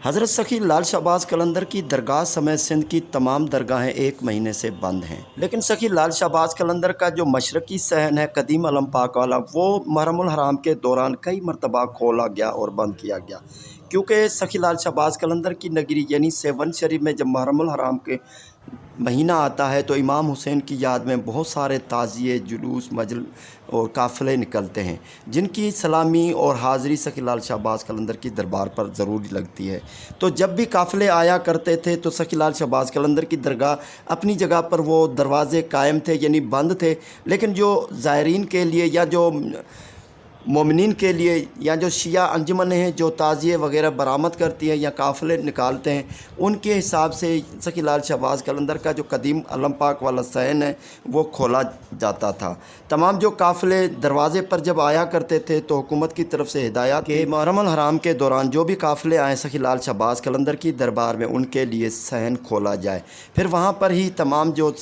हज़रत सखी लाल शहबाज कलंदर की दरगाह समेत सिंध की तमाम दरगाहें 1 महीने से बंद हैं, लेकिन सखी लाल शहबाज कलंदर का जो मशरक़ी सहन है कदीम अलम पाक वाला, वो मुहर्रमुल हराम के दौरान कई मरतबा खोला गया और बंद किया गया। क्योंकि सखी लाल शहबाज कलंदर की नगरी यानी सेवन शरीफ में जब मुहर्रमुल हराम के महीना आता है तो इमाम हुसैन की याद में बहुत सारे ताज़िए, जुलूस, मजल और काफ़िले निकलते हैं, जिनकी सलामी और हाज़िरी सखी लाल शहबाज कलंदर की दरबार पर ज़रूरी लगती है। तो जब भी काफ़िले आया करते थे तो सखी लाल शहबाज कलंदर की दरगाह अपनी जगह पर वो दरवाज़े कायम थे, यानी बंद थे, लेकिन जो ज़ायरीन के लिए या जो मोमिनीन के लिए या जो शिया अंजुमन हैं जो ताज़िए वगैरह बरामद करती हैं या काफ़िले निकालते हैं, उनके हिसाब से सखी लाल शहबाज कलंदर का जो कदीम अलम पाक वाला सहन है वो खोला जाता था। तमाम जो काफ़िले दरवाज़े पर जब आया करते थे तो हुकूमत की तरफ से हिदायत कि मुहर्रमुल हराम के दौरान जो भी काफ़िले आएँ सखी लाल शहबाज कलंदर की दरबार में उनके लिए सहन खोला जाए। फिर वहाँ पर ही तमाम जो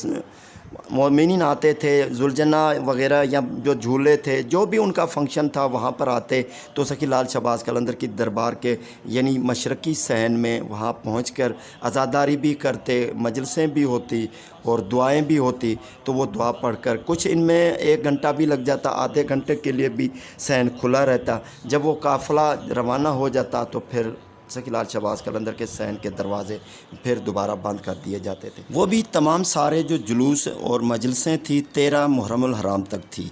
मोमिनीन आते थे, जुलजना वगैरह या जो झूले थे, जो भी उनका फंक्शन था वहाँ पर आते तो सखी लाल शहबाज कलंदर की दरबार के यानी मशरक़ी सहन में वहाँ पहुँचकर अज़ादारी भी करते, मजलिसें भी होती और दुआएं भी होती। तो वो दुआ पढ़कर कुछ इनमें 1 घंटा भी लग जाता, आधे घंटे के लिए भी सहन खुला रहता। जब वो काफ़िला रवाना हो जाता तो फिर सखी लाल शहबाज कलंदर के सहन के दरवाज़े फिर दोबारा बंद कर दिए जाते थे। वो भी तमाम सारे जो जुलूस और मजलिसें थी 13 मुहर्रमुल हराम तक थी,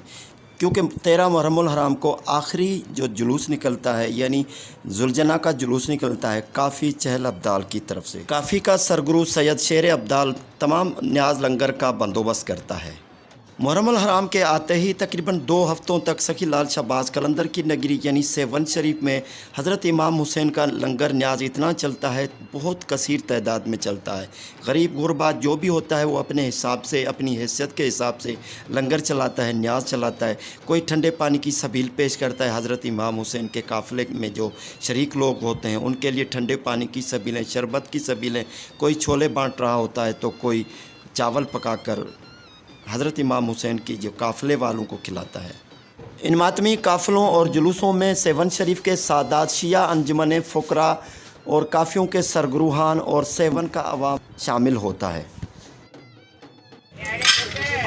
क्योंकि 13 मुहर्रमुल हराम को आखिरी जो जुलूस निकलता है यानी जुलजना का जुलूस निकलता है काफ़ी चहल अब्दाल की तरफ से। काफ़ी का सरगुरु सैयद शेर अब्दाल तमाम न्याज लंगर का बंदोबस्त करता है। मुहर्रमुल हराम के आते ही तकरीबन 2 हफ़्तों तक सखी लाल शहबाज कलंदर की नगरी यानी सेवन शरीफ में हज़रत इमाम हुसैन का लंगर न्याज इतना चलता है, बहुत कसीर तादाद में चलता है। गरीब गुरबा जो भी होता है वो अपने हिसाब से, अपनी हैसियत के हिसाब से लंगर चलाता है, न्याज चलाता है। कोई ठंडे पानी की सबील पेश करता है, हज़रत इमाम हुसैन के काफ़िले में जो शरीक लोग होते हैं उनके लिए ठंडे पानी की सबीलें, शरबत की सबीलें, कोई छोले बाँट रहा होता है तो कोई चावल पका कर हज़रत इमाम हुसैन की जो काफ़िले वालों को खिलाता है। इन मातमी काफ़िलों और जुलूसों में सेवन शरीफ के सादात, शिया अंजुमन फ़ुकरा और काफ़ियों के सरगरूहान और सेवन का अवाम शामिल होता है।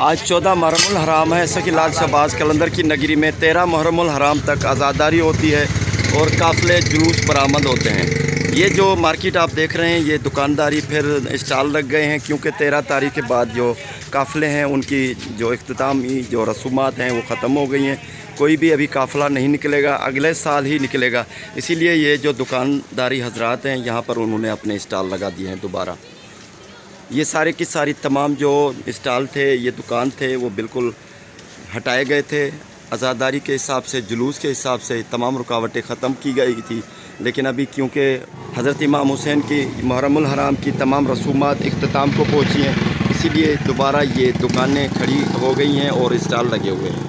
आज 14 मुहर्रमुल हराम है। सखी लाल शहबाज कलंदर की नगरी में 13 मुहर्रमुल हराम तक आज़ादारी होती है और काफ़िले जुलूस बरामद होते हैं। ये जो मार्केट आप देख रहे हैं ये दुकानदारी फिर स्टॉल लग गए हैं, क्योंकि 13 तारीख के बाद जो काफ़िले हैं उनकी जो इख्तितामी जो रसूमात हैं वो ख़त्म हो गई हैं। कोई भी अभी काफ़िला नहीं निकलेगा, अगले साल ही निकलेगा। इसीलिए ये जो दुकानदारी हजरात हैं यहाँ पर उन्होंने अपने स्टॉल लगा दिए हैं दोबारा। ये सारे की सारी तमाम जो स्टॉल थे, ये दुकान थे, वो बिल्कुल हटाए गए थे। आज़ादारी के हिसाब से, जुलूस के हिसाब से तमाम रुकावटें ख़त्म की गई थी, लेकिन अभी क्योंकि हज़रत इमाम हुसैन की मुहर्रमुल हराम की तमाम रसूमात इख्तिताम को पहुँची हैं, इसीलिए दोबारा ये दुकानें खड़ी हो गई हैं और स्टॉल लगे हुए हैं।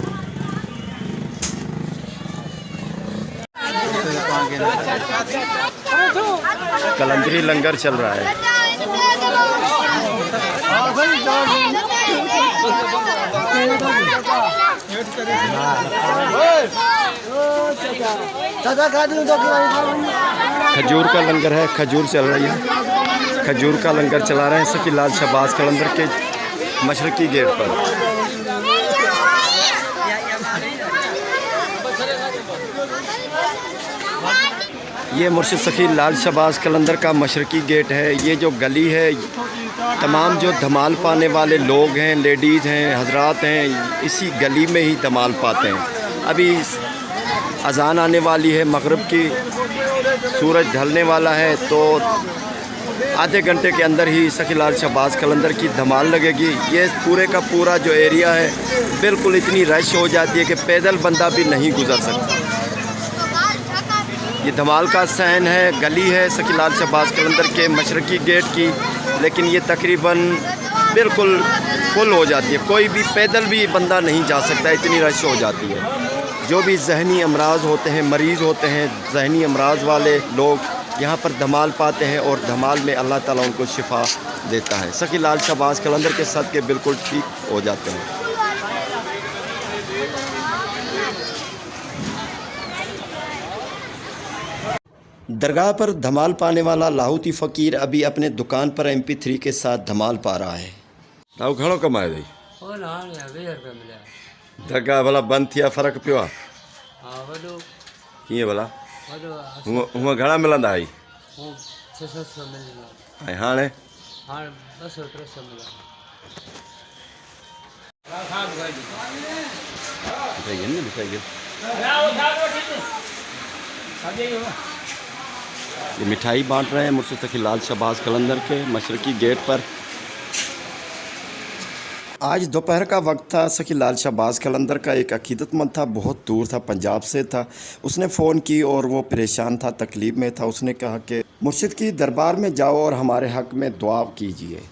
कलंदरी लंगर चल रहा है। खजूर का लंगर है, खजूर चल रही है, खजूर का लंगर चला रहे हैं सखी लाल शहबाज कलंदर के मशरक़ी गेट पर। ये मुर्शिद सखी लाल शहबाज कलंदर का मशरक़ी गेट है। ये जो गली है, तमाम जो धमाल पाने वाले लोग हैं, लेडीज़ हैं, हजरात हैं, इसी गली में ही धमाल पाते हैं। अभी अज़ान आने वाली है मगरिब की, सूरज ढलने वाला है, तो आधे घंटे के अंदर ही सखी लाल शहबाज कलंदर की धमाल लगेगी। ये पूरे का पूरा जो एरिया है बिल्कुल इतनी रश हो जाती है कि पैदल बंदा भी नहीं गुजर सकता। ये धमाल का सहन है, गली है सखी लाल शहबाज कलंदर के मशरक़ी गेट की, लेकिन ये तकरीबन बिल्कुल फुल हो जाती है, कोई भी पैदल भी बंदा नहीं जा सकता, इतनी रश हो जाती है। जो भी जहनी अमराज होते हैं, मरीज़ होते हैं, जहनी अमराज वाले लोग यहाँ पर धमाल पाते हैं और धमाल में अल्लाह ताला उनको शिफा देता है। सखी लाल शहबाज कलंदर के सदक़े बिल्कुल ठीक हो जाते हैं। दरगाह पर धमाल पाने वाला लाहौती फ़कीर अभी अपने दुकान पर MP3 के साथ धमाल पा रहा है। ताऊ घणो कमाए अथई? हो ना हाणे 20 रुपया मिलिया। दरगाह भला बंदि थी आहे, फ़र्क़ु पियो आहे? हा वॾो कीअं भला? वॾो हूअं घणा मिलंदा हुई? हू 600 मिलंदा। ऐं हाणे? हाणे 200-300 मिलिया। ये मिठाई बांट रहे हैं मुर्शिद सखी लाल शहबाज कलंदर के मशरकी गेट पर। आज दोपहर का वक्त था। सखी लाल शहबाज कलंदर का एक अकीदतमंद था, बहुत दूर था, पंजाब से था। उसने फ़ोन की और वो परेशान था, तकलीफ़ में था। उसने कहा कि मुर्शिद की दरबार में जाओ और हमारे हक़ में दुआ कीजिए,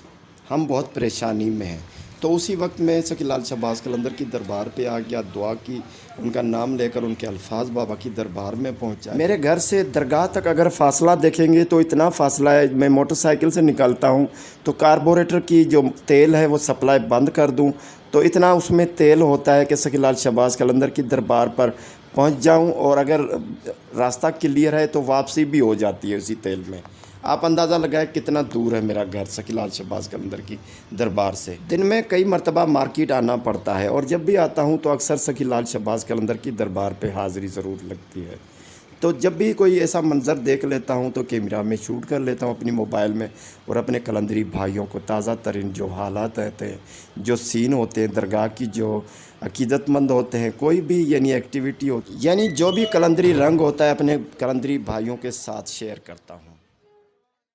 हम बहुत परेशानी में हैं। तो उसी वक्त में सखी लाल शहबाज कलंदर की दरबार पे आ गया, दुआ की, उनका नाम लेकर उनके अल्फाज बाबा की दरबार में पहुंचा। मेरे घर से दरगाह तक अगर फ़ासला देखेंगे तो इतना फ़ासला है, मैं मोटरसाइकिल से निकलता हूं तो कार्बोरेटर की जो तेल है वो सप्लाई बंद कर दूं तो इतना उसमें तेल होता है कि सखी लाल शहबाज कलंदर की दरबार पर पहुंच जाऊं, और अगर रास्ता क्लियर है तो वापसी भी हो जाती है उसी तेल में। आप अंदाज़ा लगाएं कितना दूर है मेरा घर सखी लाल शहबाज कलंदर की दरबार से। दिन में कई मरतबा मार्केट आना पड़ता है और जब भी आता हूँ तो अक्सर सखी लाल शहबाज कलंदर की दरबार पे हाज़िरी ज़रूर लगती है। तो जब भी कोई ऐसा मंज़र देख लेता हूँ तो कैमरा में शूट कर लेता हूँ अपनी मोबाइल में, और अपने कलंदरी भाइयों को ताज़ा तरीन जो हालात रहते हैं, जो सीन होते हैं दरगाह की, जो अकीदतमंद होते हैं, कोई भी यानी एक्टिविटी होती, यानी जो भी कलंदरी रंग होता है, अपने कलंदरी भाइयों के साथ शेयर करता हूँ।